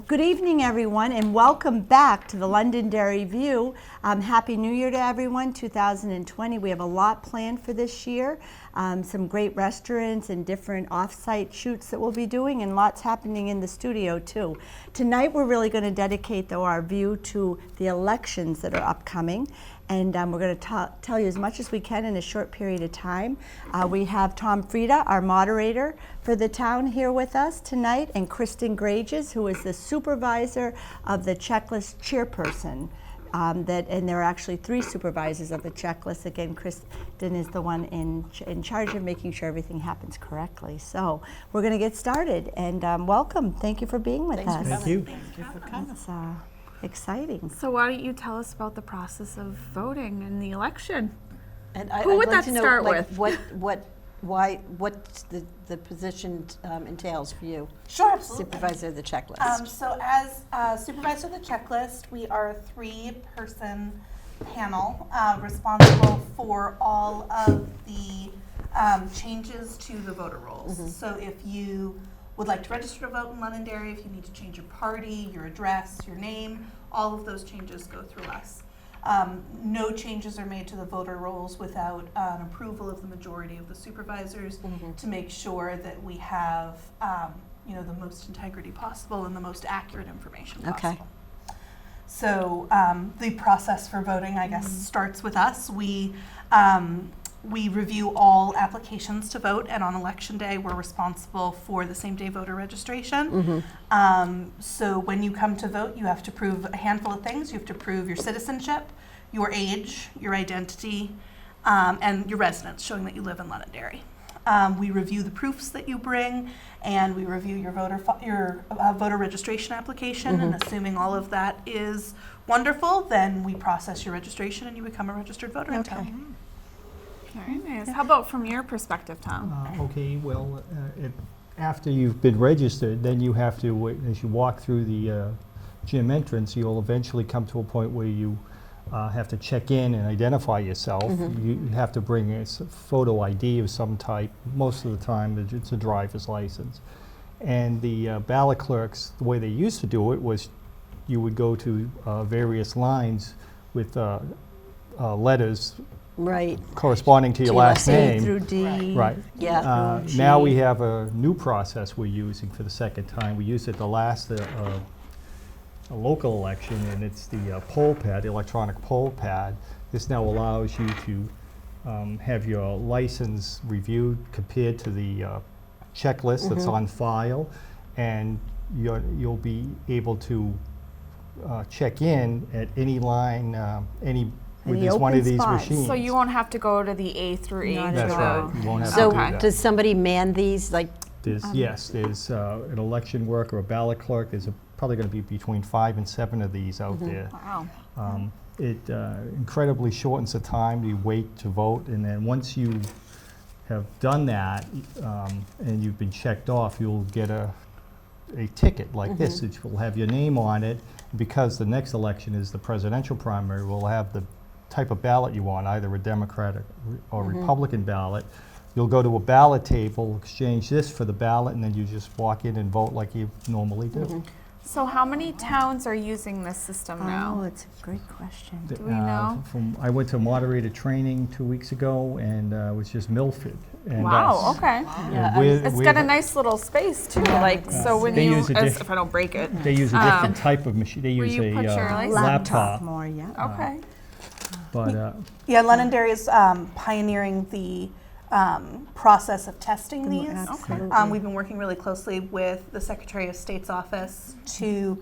Good evening, everyone, and welcome back to the Londonderry View. Happy New Year to everyone, 2020. We have a lot planned for this year. Some great restaurants and different off-site shoots that we'll be doing, and lots happening in the studio, too. Tonight, we're really going to dedicate, though, our view to the elections that are upcoming. And we're going to tell you as much as we can in a short period of time. We have Freda, our moderator for the town, here with us tonight, and Kristin Grages, who is the supervisor of the checklist chairperson. And there are actually 3 supervisors of the checklist. Again, Kristin is the one in charge of making sure everything happens correctly. So we're going to get started. And welcome. Thank you for being with us. Thank you. Thank you for coming. It's exciting. So why don't you tell us about the process of voting in the election? And Who would that start with? What the position entails for you? Sure, absolutely. Supervisor of the checklist. So as supervisor of the checklist, we are a 3-person panel responsible for all of the changes to the voter rolls. Mm-hmm. So if you would like to register to vote in Londonderry, if you need to change your party, your address, your name, all of those changes go through us. No changes are made to the voter rolls without an approval of the majority of the supervisors to make sure that we have the most integrity possible and the most accurate information possible. Okay. So the process for voting, I guess, starts with us. We review all applications to vote, and on election day, we're responsible for the same-day voter registration. So when you come to vote, you have to prove a handful of things. You have to prove your citizenship, your age, your identity, and your residence, showing that you live in Londonderry. We review the proofs that you bring, and we review your voter registration application, and assuming all of that is wonderful, then we process your registration and you become a registered voter in town. Very nice. How about from your perspective, Tom? Okay, well, after you've been registered, then you have to, as you walk through the gym entrance, you'll eventually come to a point where you have to check in and identify yourself. You have to bring a photo ID of some type. Most of the time, it's a driver's license. And the ballot clerks, the way they used to do it was you would go to various lines with letters Right. corresponding to your last A name. through D. Right. Yeah. Now we have a new process we're using for the second time. We used it the last a local election, and it's the poll pad, the electronic poll pad. This now allows you to have your license reviewed compared to the checklist that's on file, and you'll be able to check in at any line, with Any this one open of these spots. machines. So you won't have to go to the A through H. Not That's at right. all. You won't have So to do that. does somebody man these? Like, There's an election worker, a ballot clerk. There's probably going to be between 5 and 7 of these out there. Wow. It incredibly shortens the time you wait to vote, and then once you have done that and you've been checked off, you'll get a ticket like this. It will have your name on it. Because the next election is the presidential primary, we'll have the type of ballot you want, either a Democratic or Republican ballot. You'll go to a ballot table, exchange this for the ballot, and then you just walk in and vote like you normally do. So how many towns are using this system Oh, now? it's a great question. Do we know? I went to moderator training 2 weeks ago, and it was just Milford. And Wow, okay. It's got a nice little space too, so when They you, use a if I don't break it. They use a different type of machine. They where use you a put your license? laptop. More, yeah. Okay. But Yeah, Londonderry is pioneering the process of testing these. Absolutely. We've been working really closely with the Secretary of State's office to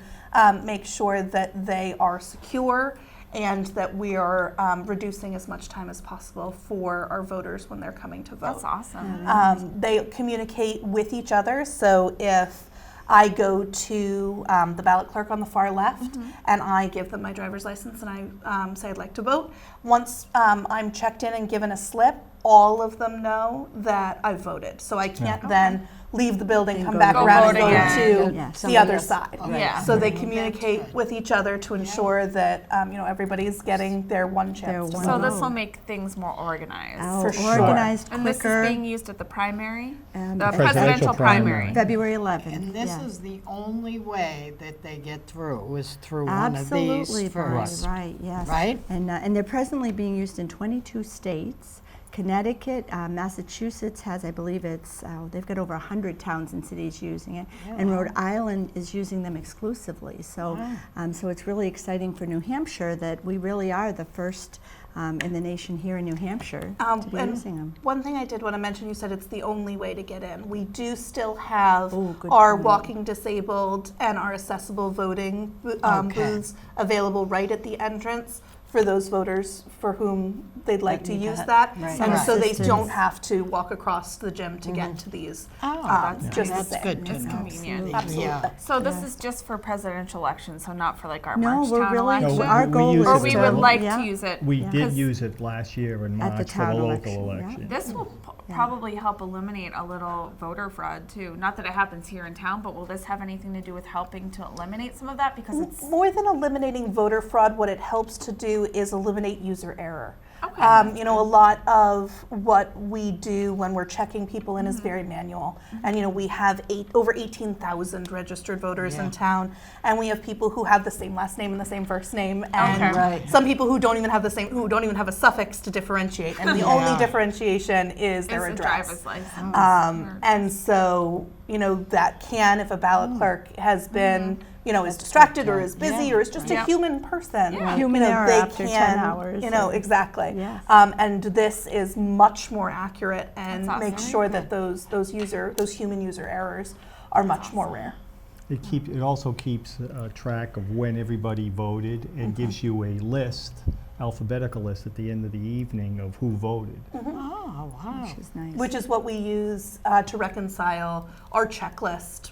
make sure that they are secure and that we are reducing as much time as possible for our voters when they're coming to vote. That's awesome. They communicate with each other, so if I go to the ballot clerk on the far left and I give them my driver's license and I say I'd like to vote, once I'm checked in and given a slip, all of them know that I voted. So I can't then leave the building, And come go back to around and vote go again. Yeah, to the somebody other else. side. Yeah. So they communicate with each other to ensure that everybody's getting their one chance. Their to one So vote. this vote. will make things more organized. Oh, For sure. organized, And this is quicker. being used at the primary, Um, the at presidential primary. primary. February 11th. And this yeah. is the only way that they get through, is through one of these Absolutely, Barry, first. right, yes. Right? And they're presently being used in 22 states. Connecticut, Massachusetts has, I believe they've got over 100 towns and cities using it. And Rhode Island is using them exclusively. So, so it's really exciting for New Hampshire that we really are the first in the nation here in New Hampshire to be and using them. One thing I did want to mention, you said it's the only way to get in. We do still have Oh, good our point. walking disabled and our accessible voting booths available right at the entrance for those voters for whom they'd like to need use that. that. Right. And Some so they assistance. don't have to walk across the gym to get to these. that's Just That's the same. good to It's know. convenient. Absolutely. Yeah. So this is just for presidential elections, so not for like our No, we're Marchtown really, election? No, our we goal use is Or it we to- would like yeah. to use it. We Yeah. did 'Cause use it last year in At the March for town the election, local yeah. election. This will probably help eliminate a little voter fraud too. Not that it happens here in town, but will this have anything to do with helping to eliminate some of that? Because it's, More than eliminating voter fraud, what it helps to do is eliminate user error. Okay. A lot of what we do when we're checking people in is very manual. And, we have over 18,000 registered voters in town. And we have people who have the same last name and the same first name. And Okay. Right. some people who don't even have who don't even have a suffix to differentiate. And the only differentiation is their it's a address. driver's license. And so, that can, if a ballot clerk has been, is distracted or is busy or is just a Yeah. human person. Yeah. Human error they after 10 can, hours. Exactly. Yes. And this is much more accurate and That's makes awesome. sure that those human user errors are much more rare. It also keeps track of when everybody voted and gives you a list, alphabetical list at the end of the evening of who voted. Oh, wow. Which is nice. Which is what we use to reconcile our checklist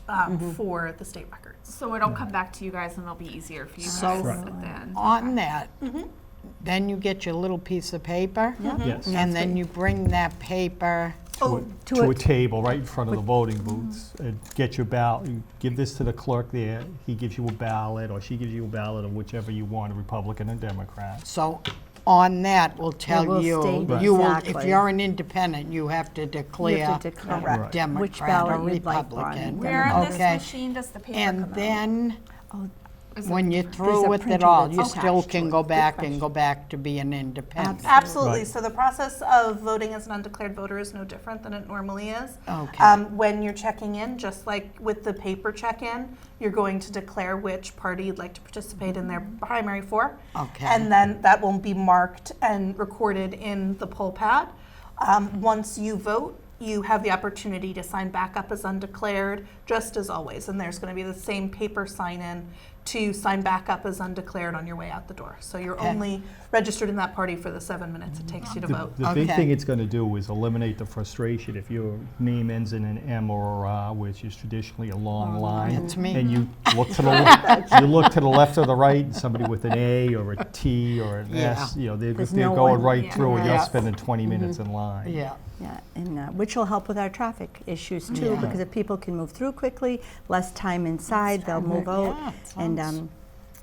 for the state records. So it'll come back to you guys and it'll be easier for you So- guys Right. at the end. On that, then you get your little piece of paper, Yes. and then you bring that paper. To a table right in front of the voting booths. And get your ballot, you give this to the clerk there, he gives you a ballot, or she gives you a ballot of whichever you want, a Republican or Democrat. So on that will tell will you, state you will, if exactly. you're an independent, you have to declare declare Right. Democrat which or ballot you'd like on. Republican. Where on this Okay. machine does the paper And come out? then, Is it- when you're There's through a with it printer all, that's you still attached to can it. go Good back question. and go back to be an independent. Absolutely. Right. So the process of voting as an undeclared voter is no different than it normally is. Okay. When you're checking in, just like with the paper check-in, you're going to declare which party you'd like to participate in their primary for. Okay. And then that will be marked and recorded in the poll pad. Once you vote, you have the opportunity to sign back up as undeclared, just as always. And there's going to be the same paper sign-in to sign back up as undeclared on your way out the door. So you're only registered in that party for the 7 minutes it takes you to vote. The big Okay. thing it's going to do is eliminate the frustration if your name ends in an M or a R, which is traditionally a long line. That's me. And you look to the left or the right, and somebody with an A or a T or an S, they're There's they're no going one- right through, and you're Yeah. spending 20 minutes in line. Yeah. Yeah, and which will help with our traffic issues too, Yeah. because if people can move through quickly, less time inside, they'll move out. Yeah, And sounds-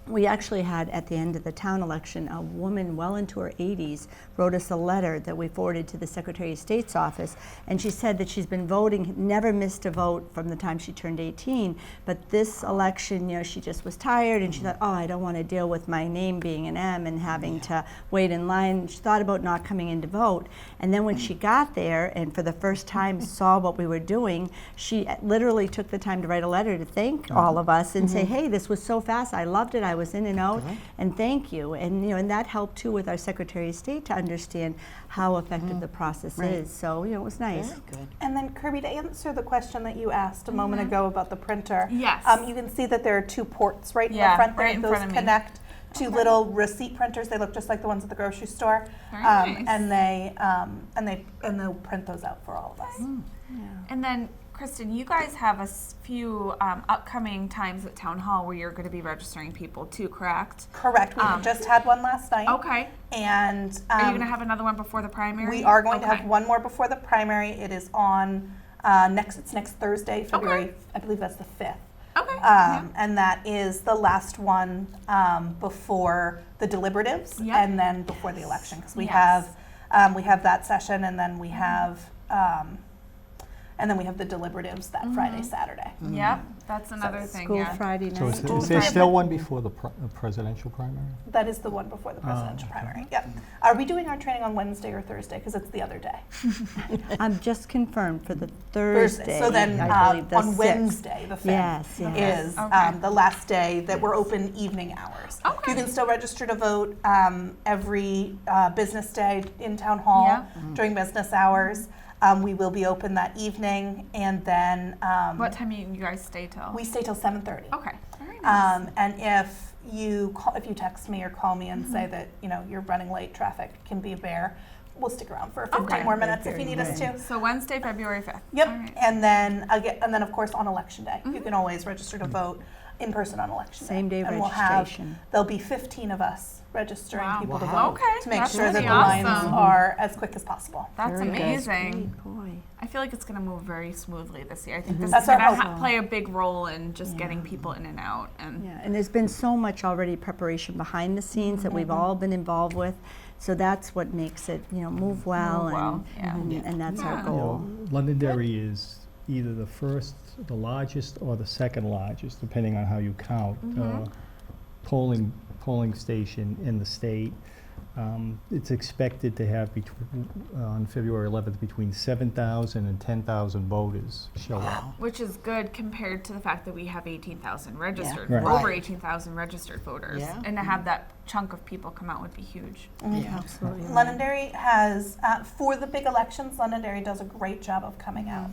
we actually had, at the end of the town election, a woman well into her 80s wrote us a letter that we forwarded to the Secretary of State's office, and she said that she's been voting, never missed a vote from the time she turned 18, but this election, she just was tired, and she thought, oh, I don't want to deal with my name being an M and having to wait in line. She thought about not coming in to vote, and then when she got there and for the first time saw what we were doing, she literally took the time to write a letter to thank all of us and say, hey, this was so fast, I loved it, I was in and out, and thank you. And and that helped too with our Secretary of State to understand how effective the process is. So it was nice. Very good. And then Kirby, to answer the question that you asked a moment ago about the printer, Yes. you can see that there are 2 ports right in Yeah, the front right there. in Those front of me. connect to little receipt printers. They look just like the ones at the grocery store, Very nice. and they'll print those out for all of us. And then, Kristin, you guys have a few upcoming times at Town Hall where you're going to be registering people too, correct? Correct. We just had one last night. Okay. And Are you going to have another one before the primary? we are going to have Okay. one more before the primary. It is on It's next Thursday, February, I believe that's the 5th. Okay. And that is the last one before the deliberatives Yep. and then before the election, because we Yes. have that session, and then we have the deliberatives that Friday, Saturday. Yep, that's another thing. School Yeah. Friday So night. is there still one before the presidential primary? That is the one before the presidential okay. primary. Yep. Are we doing our training on Wednesday or Thursday? Because it's the other day. I'm just confirmed for the Thursday. So then I believe the on 6th. Wednesday, the 5th, Yes, yes. is Okay. the last day that we're open evening hours. Okay. You can still register to vote every business day in town hall Yeah. during business hours. We will be open that evening, and then What time you guys stay till? we stay till 7:30. Okay. Very nice. And if you text me or call me and say that you're running late, traffic can be a bear, we'll stick around for 15 Okay. more minutes if you need us to. So Wednesday, February 5th. Yep. All right. And then of course on election day, you can always register to vote in person on election Same day and registration. There'll be 15 of us registering Wow. people to Wow. vote Okay. to make That's sure that pretty the lines awesome. are as quick as possible. That's Very good. amazing. Boy. I feel like it's going to move very smoothly this year. I think this That's is going our to hope. play a big role in just getting people in and out. And Yeah, and there's been so much already preparation behind the scenes that we've all been involved with. So that's what makes it, move well, Move well, yeah. and that's our Yeah. goal. Londonderry is either the largest or the second largest, depending on how you count, polling station in the state. It's expected to have on February 11th between 7,000 and 10,000 voters show up. which is good compared to the fact that we have 18,000 registered, Right. over Right. 18,000 registered voters. Yeah. And to have that chunk of people come out would be huge. Yeah. Absolutely. Londonderry has, for the big elections, Londonderry does a great job of coming out.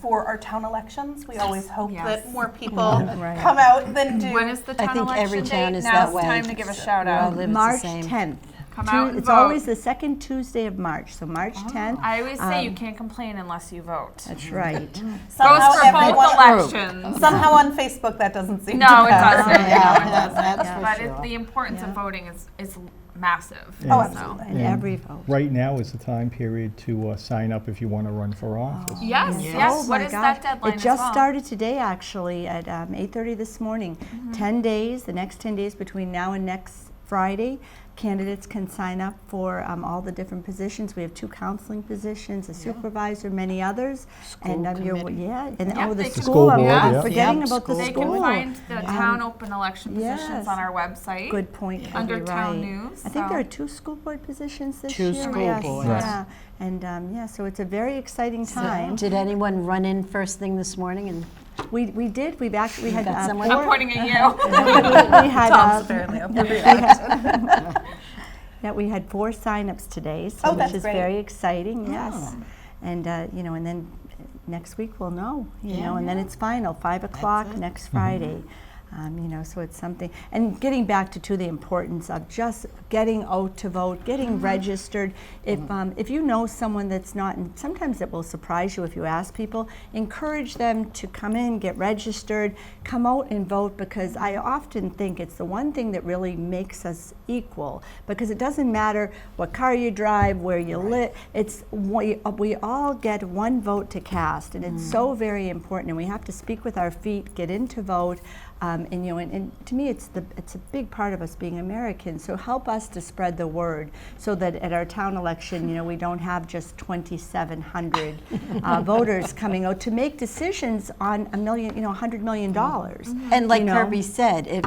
For our town elections, we always hope Yes. that more people Right. come out than do. When is the town I think election every date? town is Now's that the way. time to give a shout Where I out. live, it's the March same. 10th. Come out and It's vote. always the second Tuesday of March, so March 10th. I always say you can't complain unless you vote. That's right. Somehow Goes for everyone- both elections. Somehow on Facebook that doesn't seem to No, it matter. doesn't. No, it doesn't. That's for But sure. the importance of Yeah. voting is massive. Oh, And- absolutely. And And every vote. Right now is the time period to sign up if you want to run for office. Yes, Yes. yes. Oh What my is gosh. that deadline It as just well? started today, actually, at 8:30 this morning. 10 days, the next 10 days between now and next Friday, candidates can sign up for all the different positions. We have 2 counseling positions, a supervisor, many others. School and committee. and Yeah, the they can- school. I'm School board, yeah. forgetting Yep, about the school They school. can find the Um, town open election positions yes. on our website. Good point, Debbie, Under town right. news, I think so- there are 2 school board positions this 2 year. school yes, boards. Right. Yeah, and so it's a very exciting time. Did anyone run in first thing this morning and We did. We had got someone? I'm 4 pointing at you. we had Tom's apparently up Yeah, we had 4 signups today, so Oh, which that's is great. very exciting. Yes, and and then next week we'll know. And then it's final, 5 o'clock it. next Friday. So it's something. And getting back to the importance of just getting out to vote, getting registered. If you know someone that's not, and sometimes it will surprise you if you ask people, encourage them to come in, get registered, come out and vote, because I often think it's the one thing that really makes us equal, because it doesn't matter what car you drive, where you live, it's we all get one vote to cast, and it's so very important, and we have to speak with our feet, get in to vote. And to me, it's a big part of us being Americans. So help us to spread the word, so that at our town election, we don't have just 2,700 voters coming out to make decisions on $100 million. And like You know? Kirby said, if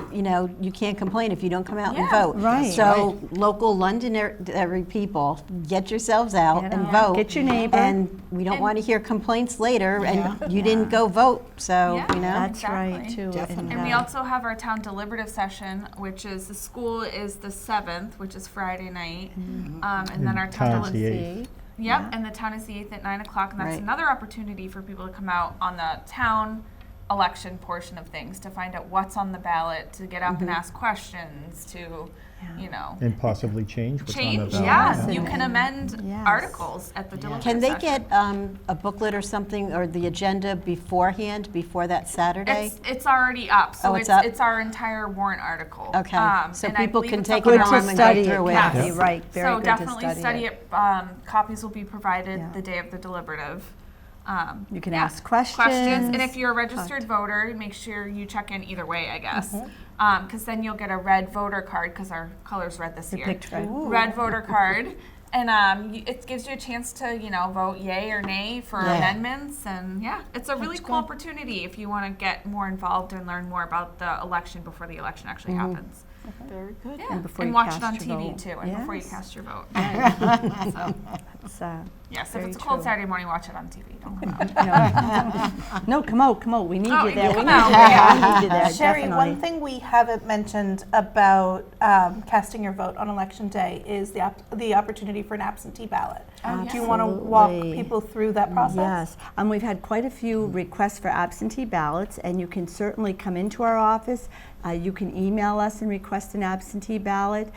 you can't complain if you don't come out and Yeah. vote. Right. So local Londonderry people, get yourselves out Get and out. vote. Get your neighbor. And we don't And- want to hear complaints later, Yeah. and you didn't go vote. So Yeah. That's right Exactly. too. Definitely. And we also have our town deliberative session, which is the school is the 7th, which is Friday night, and then our town Town's the deliberative. 8th. Yep, and the town is the 8th at 9 o'clock, and that's Right. another opportunity for people to come out on the town election portion of things to find out what's on the ballot, to get up and ask questions, to, And possibly change what's on the change. ballot. Yeah, Yeah. you can amend Yes. articles at the deliberative can they session. get a booklet or something, or the agenda beforehand, before that Saturday? It's already up, so Oh, it's it's up? our entire warrant article. Okay, so and I people believe can it's take up it on Good our to home and go study through it, it. Kathy. Yes. Right, very So good definitely to study it. it. Copies will be provided Yeah. the day of the deliberative. You can ask questions. And if you're a registered voter, make sure you check in either way, I guess. Because then you'll get a red voter card, because our color's red this year. picked red. Red voter card. And it gives you a chance to, vote yay or nay for amendments. And it's a really cool opportunity if you want to get more involved and learn more about the election before the election actually happens. Very good. Yeah. And before And you watch cast it on your TV vote. too, and before you Yes. cast your vote. It's, Yes, if Very it's a cold true. Saturday morning, watch it on TV. Don't come out. no, come out. We need Oh, you you there. can We come need out. you there. We need you there. Sherry, definitely. one thing we haven't mentioned about casting your vote on election day is the opportunity for an absentee ballot. Do you want to walk Absolutely. people through that process? Yes, we've had quite a few requests for absentee ballots, and you can certainly come into our office. You can email us and request an absentee ballot.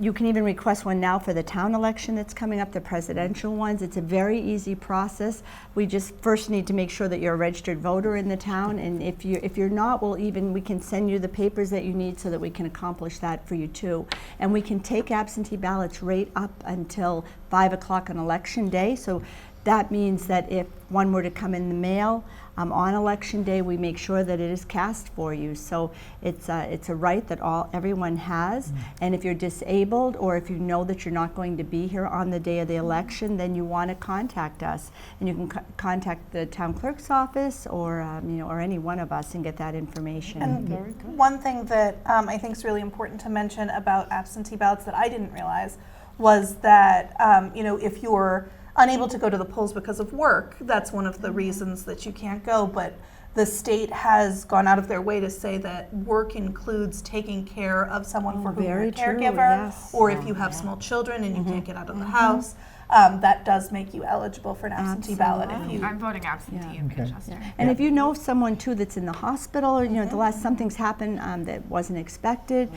You can even request one now for the town election that's coming up, the presidential ones. It's a very easy process. We just first need to make sure that you're a registered voter in the town, and if you're not, we can send you the papers that you need so that we can accomplish that for you too. And we can take absentee ballots right up until 5 o'clock on election day. So that means that if one were to come in the mail on election day, we make sure that it is cast for you. So it's a right that everyone has. And if you're disabled, or if you know that you're not going to be here on the day of the election, then you want to contact us, and you can contact the town clerk's office, or or any one of us, and get that information. And one thing that I think is really important to mention about absentee ballots that I didn't realize was that if you're unable to go to the polls because of work, that's one of the reasons that you can't go. But the state has gone out of their way to say that work includes taking care of someone for whom you're a very true, caregiver, yes. or if you have small children and you can't get out of the house. That does make you eligible for an absentee ballot if you. I'm voting absentee in Manchester. And if you know someone too that's in the hospital, or the last something's happened that wasn't expected,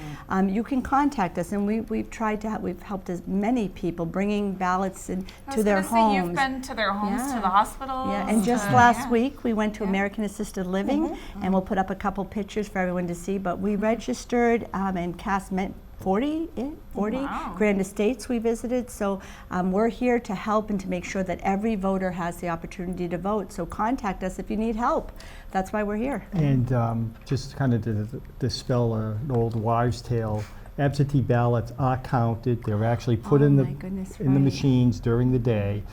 you can contact us. And we've helped as many people bringing ballots to their homes. You've been to their homes, to Yeah. the hospitals. Yeah, and just to- last week we went to American Assisted Living, and we'll put up a couple pictures for everyone to see. But we registered and cast 40 Wow. Grand Estates we visited. So we're here to help and to make sure that every voter has the opportunity to vote. So contact us if you need help. That's why we're here. And just kind of to dispel an old wives' tale, absentee ballots are counted. They're actually put in my the goodness, in the right. machines during the day.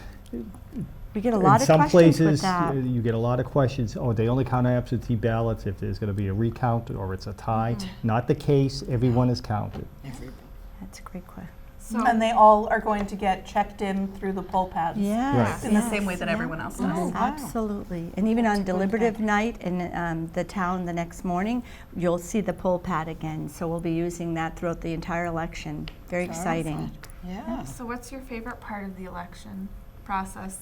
We get a lot in of some questions places, with that. you get a lot of questions. Oh, they only count absentee ballots if there's going to be a recount or it's a tie. Not the case. Everyone is counted. That's a great question. So And they all are going to get checked in through the poll pads. Yes, In the same way that everyone else does. Oh, absolutely. And even on deliberative night in the town the next morning, you'll see the poll pad again. So we'll be using that throughout the entire election. Very exciting. Yeah. So what's your favorite part of the election process?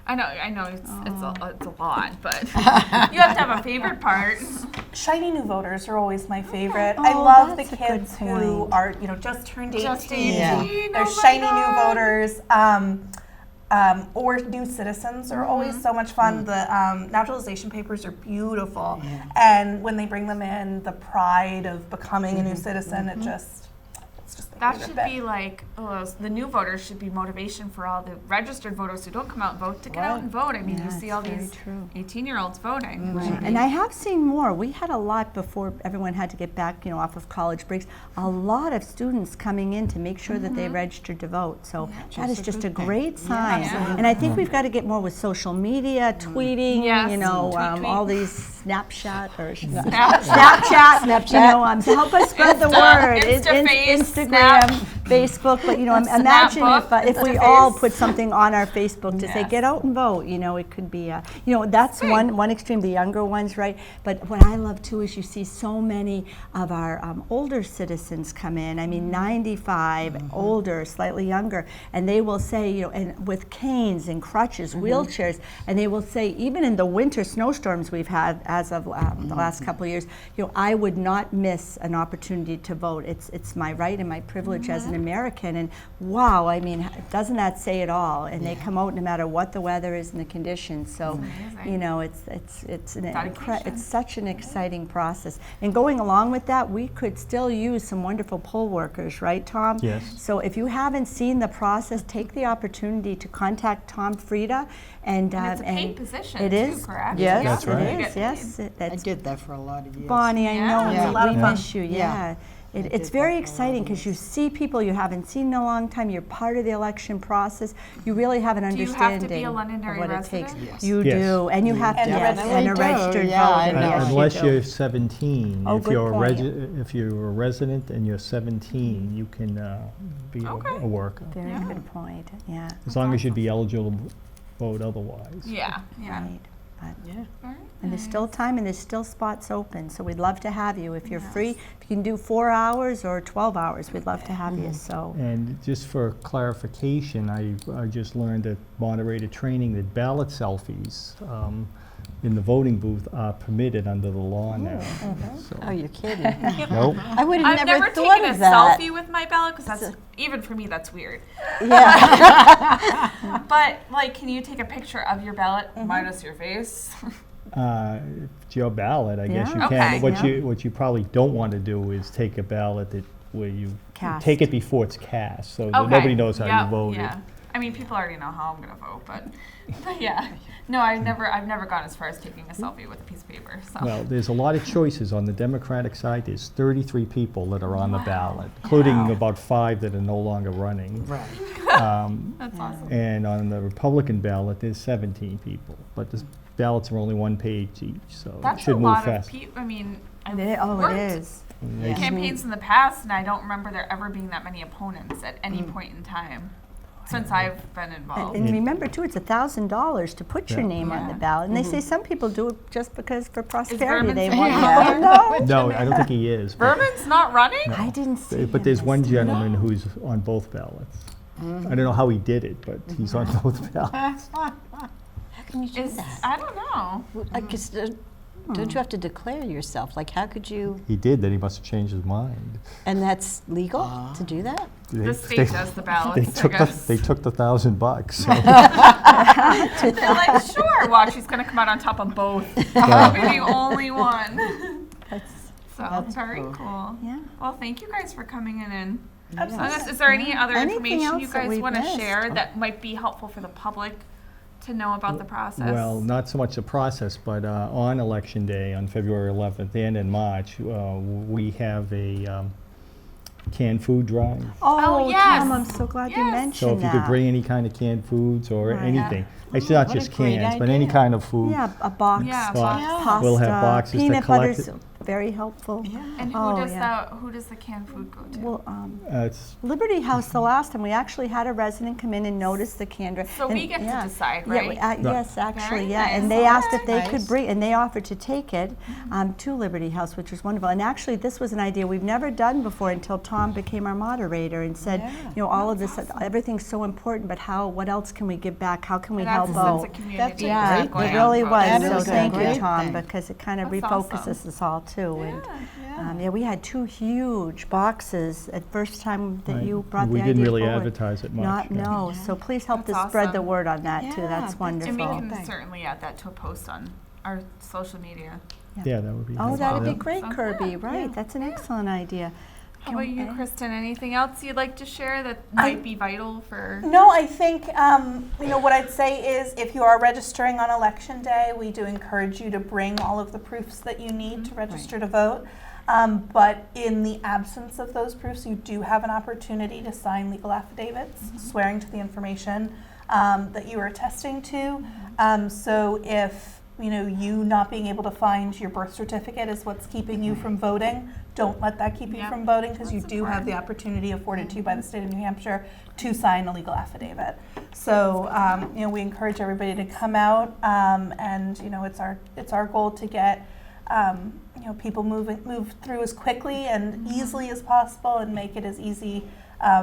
I know it's a lot, but you have to have a favorite part. Shiny new voters are always my favorite. Oh, I love the that's a good kids who point. are, just turned 18. Just 18. Yeah. They're Oh my shiny God. new voters. Or new citizens are always so much fun. The naturalization papers are beautiful. Yeah. And when they bring them in, the pride of becoming a new citizen, it's just my That favorite should bit. be like, the new voters should be motivation for all the registered voters who don't come out and vote to get out and vote. I mean, Yeah, you see it's all very these true. 18-year-olds voting. And I have seen more. We had a lot before everyone had to get back, off of college breaks. A lot of students coming in to make sure that they registered to vote. So that is just a great sign. absolutely. And I think we've got to get more with social media, tweeting, Yes, tweet. all these Snapchat or Snapchat. Snapchat, to help us spread the word. Instaface, Instagram, Snap. Facebook, but imagine Snapbook, if we Instaface. all put something on our Facebook to say, Yes. get out and vote. It could be, that's one extreme, the younger ones, right? But what I love too is you see so many of our older citizens come in. I mean, 95, older, slightly younger, and they will say, and with canes and crutches, wheelchairs, and they will say, even in the winter snowstorms we've had as of the last couple of years, I would not miss an opportunity to vote. It's my right and my privilege as an American, and wow, I mean, doesn't that say it all? And they come out no matter what the weather is and the conditions. So, amazing. you know, it's Dedication. such an exciting process. And going along with that, we could still use some wonderful poll workers, right, Tom? Yes. So if you haven't seen the process, take the opportunity to contact Tom Freda. And it's a paid position, it too, is, correct? Yes, That's right. it You is. get Yes, paid. I that's did that for a lot of years. Bonnie. I know Yeah. It's a lot of we fun. miss you. Yeah. Yeah, I it's did very that for a lot exciting of because you years. see people you haven't seen in a long time. You're part of the election process. You really have an Do you understanding have to be a of Londonderry what it resident? takes. Yes. You Yes. do, and you have to And yes, definitely and a do. registered Yeah, I voter. know. Yes, Unless you do. you're 17. Oh, if good you're point. if you're a resident and you're 17, you can be Okay. a worker. Very Yeah. good point. Yeah. As long as you'd be eligible to vote otherwise. Yeah. Right. But Yeah. Very And there's nice. still time and there's still spots open, so we'd love to have you. If you're Yes. free, if you can do 4 hours or 12 hours, we'd love to have you, so. And just for clarification, I just learned at moderator training that ballot selfies in the voting booth are permitted under the law now. So, Oh, you're kidding. nope. I would have I've never never thought taken a of that. selfie with my ballot because that's even for me that's weird. Yeah. But like, can you take a picture of your ballot minus your face? It's your ballot, I guess Yeah. you Okay. can. What Yeah. you probably don't want to do is take a ballot where you Cast. take it before it's cast, so that Okay. nobody knows how Yep, you voted. Yeah. I mean, people already know how I'm gonna vote, but yeah. No, I've never gone as far as taking a selfie with a piece of paper. So. Well, there's a lot of choices on the Democratic side. There's 33 people that are on the ballot, including about 5 that are no longer running. Right. That's awesome. And on the Republican ballot, there's 17 people, but the ballots are only 1 page each, so it That's a should move lot of fast. people. I mean, I've It worked is. And they- campaigns in the past, and I don't remember there ever being that many opponents at any point in time since I've been involved. And remember too, it's $1,000 to put your Yeah. name on the Yeah. ballot. And they say some people do it just because for prosperity Vermin they still want. out there? No, No, I don't think he is. but- Vermin's not running? I didn't see But him there's one this time. gentleman who's on both ballots. I don't know how he did it, but he's on both ballots. How can you do Is, that? I don't know. Like, don't you have to declare yourself? Like, how could you? He did, then he must have changed his mind. And that's legal to do that? The state does the ballots, I They guess. took the $1,000 so. They're like, sure, watch, he's going to come out on top on both. I'll be the only one. So, very cool. Yeah. Well, thank you guys for coming in and Absolutely. Is there any other Anything information you else that guys we've want to missed? share that might be helpful for the public to know about the process? Well, not so much the process, but on Election Day, on February 11th and in March, we have a canned food drive. Oh, yes. Tom, I'm so glad you Yes. mentioned So if you that. could bring any kind of canned foods or Right. anything, it's not What a just great cans, but any idea. kind of food. Yeah, a box, Yeah, Box. pasta, We'll have boxes to peanut collect butter's very helpful. And who Oh, does yeah. who does the canned food go to? Well, It's Liberty House, the last time, we actually had a resident come in and notice the canned. So we get to decide, right? Yes, actually, Very yeah. And nice. they asked if Okay. they could bring, and they offered to take it to Liberty House, which was wonderful. And actually, this was an idea we've never done before until Tom became our moderator and said, you know, all of this, everything's so important, but what else can we give back? How can we That's help a out? sense of community. Yeah, great it thing. really was. That So is a thank you, great Tom, thing. because it kind of That's refocuses awesome. us all too. And Yeah. yeah, we had 2 huge boxes at first time that Right. you brought We the idea didn't really forward. advertise it much. Not, yeah. no, so please help That's to spread the awesome. word on that too, Yeah, that's that's wonderful. And we can Thanks. certainly add that to a post on our social media. Yeah, that would be. Oh, good. that'd be Yeah. great, So, Kirby, yeah, right, yeah. that's an excellent idea. How about you, Kristin? Anything else you'd like to share that might be vital for? No, I think what I'd say is if you are registering on Election Day, we do encourage you to bring all of the proofs that you need to register to vote. But in the absence of those proofs, you do have an opportunity to sign legal affidavits swearing to the information that you are attesting to. So if you not being able to find your birth certificate is what's keeping you from voting, don't let that keep you Yep. from voting, because you That's do have the opportunity afforded to you by the state of New Hampshire to sign a legal affidavit. So we encourage everybody to come out, and it's our goal to get people move through as quickly and easily as possible, and make it as easy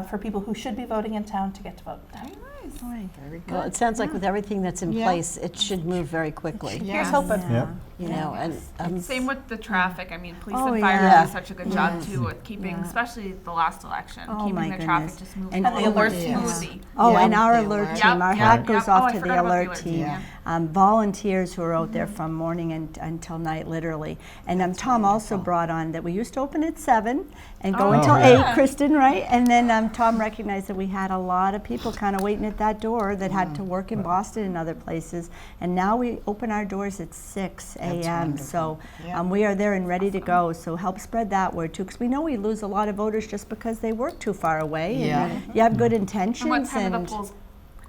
for people who should be voting in town to get to vote in town. Very Very Well, good. it sounds like with everything that's in Yeah. place, it should move very quickly. Yeah. Here's hoping. Yep. You know, and Same with the traffic. I mean, police Oh, and fire yeah. do such a good job too with keeping, especially the last election, Oh, keeping my the traffic goodness. just moving. And And the forward alert Yeah. smoothly. Oh, Yeah, and our the alert alert. team, our Yep, hat yep, goes yep. off Oh, I to the forgot about the alert alert team. team, yeah. Volunteers who are out there from morning until night, literally. And Tom also brought on that we used to open at 7 and go Oh, until yeah. 8, Kristin, right? And then Tom recognized that we had a lot of people kind of waiting at that door that had to work in Boston and other places. And now we open our doors at 6 a.m. So wonderful. Yeah. we are there and ready to go. So help spread that word too, because we know we lose a lot of voters just because they work too far away. Yeah. And you have good intentions. And what time are the polls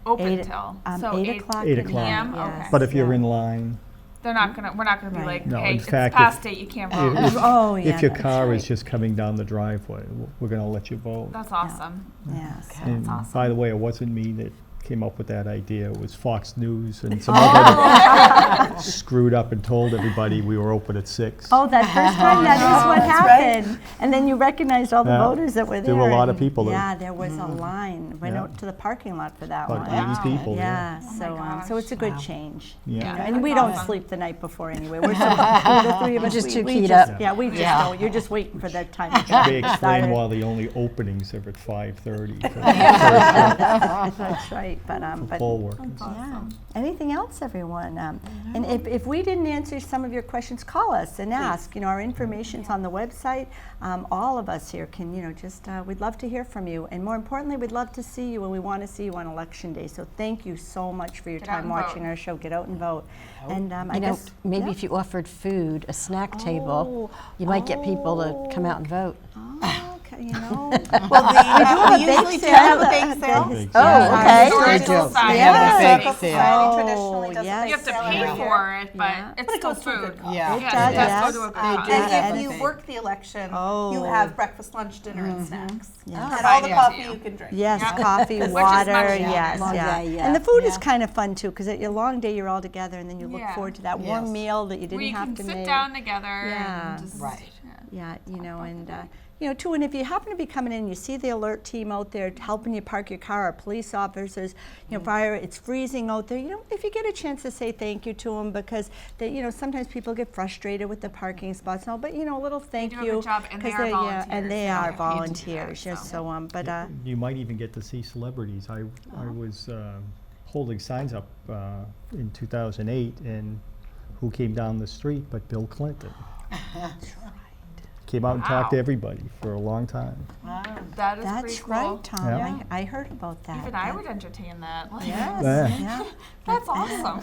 open 8 till? 8 o'clock. 8 at o'clock. PM? night, Okay. yes, But if you're yeah. in line, We're not gonna be Right. like, No, hey, in it's fact, past date, you can't vote. Oh, yeah. if your that's car right. is just coming down the driveway, we're going to let you vote. That's awesome. Yes. And awesome. by the way, it wasn't me that came up with that idea. It was Fox News and some other screwed up and told everybody we were open at 6. Oh, that first time, that is what That's right. happened. And then you recognized all the Yeah. voters that were there. There were a lot of and- people there. Yeah, there was a line. Went Yeah. out to the parking lot for that About one. 80 people, Yeah, Oh my so gosh. it's a good change. Yeah. And That's we don't awesome. sleep the night before anyway. We're so, the three of us, just too we keyed just, up. Yeah, we just Yeah. don't. You're just waiting for that time to They get explain started. why the only openings are at 5:30 That's right. for But poll workers. yeah. Anything else, everyone? And if we didn't answer some of your questions, call us and ask. You know, our information's on the website. All of us here can, just, we'd love to hear from you. And more importantly, we'd love to see you, and we want to see you on Election Day. So thank you so much for your Get out time and watching vote. our show. Get out and vote. And I you know, guess, maybe yeah. if you offered food, a snack table, you might get people to come out and vote. Oh, okay, Well, a we usually bake do have a sale. bake sale. Big Oh, sale. okay. Historical do. Society. Yeah, has the a bake bake sale. Society traditionally Oh, does yes. a You bake have to sale pay every year. for it, but Yeah. it's But it still goes to a food. good cause. Yeah. It Yes, does, it yes. does go to a good They cause. do And have a if you bake. work the election, Oh. you have breakfast, lunch, dinner, and snacks. Yes. And all the Provided to coffee you. you can drink. Yes, Yeah. coffee, Which is water, much yes, Long yeah. day, yeah. And the food is Yeah. kind of fun too, because at your long day, you're all together, and then you look Yeah. forward to that warm Yes. meal that you Where didn't you have can to sit make. down together Yeah. and just Right. Yeah, too, and if you happen to be coming in, you see the alert team out there helping you park your car, or police officers, fire, it's freezing out there, if you get a chance to say thank you to them, because they, sometimes people get frustrated with the parking spots, a little thank do a you. good job, and they 'cause are and volunteers. they They are get paid to do that, volunteers, yes, so. but, You might even get to see celebrities. I was holding signs up in 2008, and who came down the street but Bill Clinton? Came out and talked to Wow. everybody for a long time. that is that's pretty cool. right, Tom, Yeah. I heard about that. Even I would entertain that. Like, Yes, Yeah. yeah. That's awesome.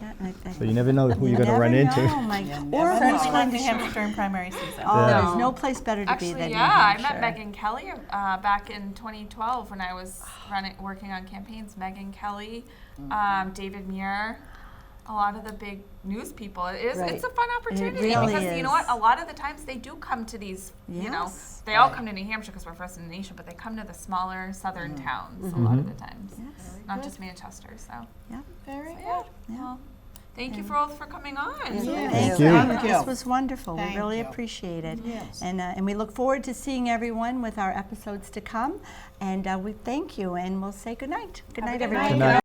Yeah, So you never know who you're going to run into. Oh my God. never Or know. who's Certainly going not to New Hampshire during primary season. Oh, Yeah. there's no place better to be Actually, than New yeah, I Hampshire. met Megan Kelly back in 2012 when I was working on campaigns. Megan Kelly, David Muir, a lot of the big news people. It's a fun opportunity really because you know is. what? A lot of the times they do come to these. Yes. They all come to New Hampshire because we're first in the nation, but they come to the smaller southern towns a lot of the times, not just Manchester. So Very yeah. Well, thank you both for coming on. Thank Thank you. you. This was wonderful. Thank we really you. appreciate it. Yes. And we look forward to seeing everyone with our episodes to come. And we thank you, and we'll say good night. Good night, good everyone. night. Good night.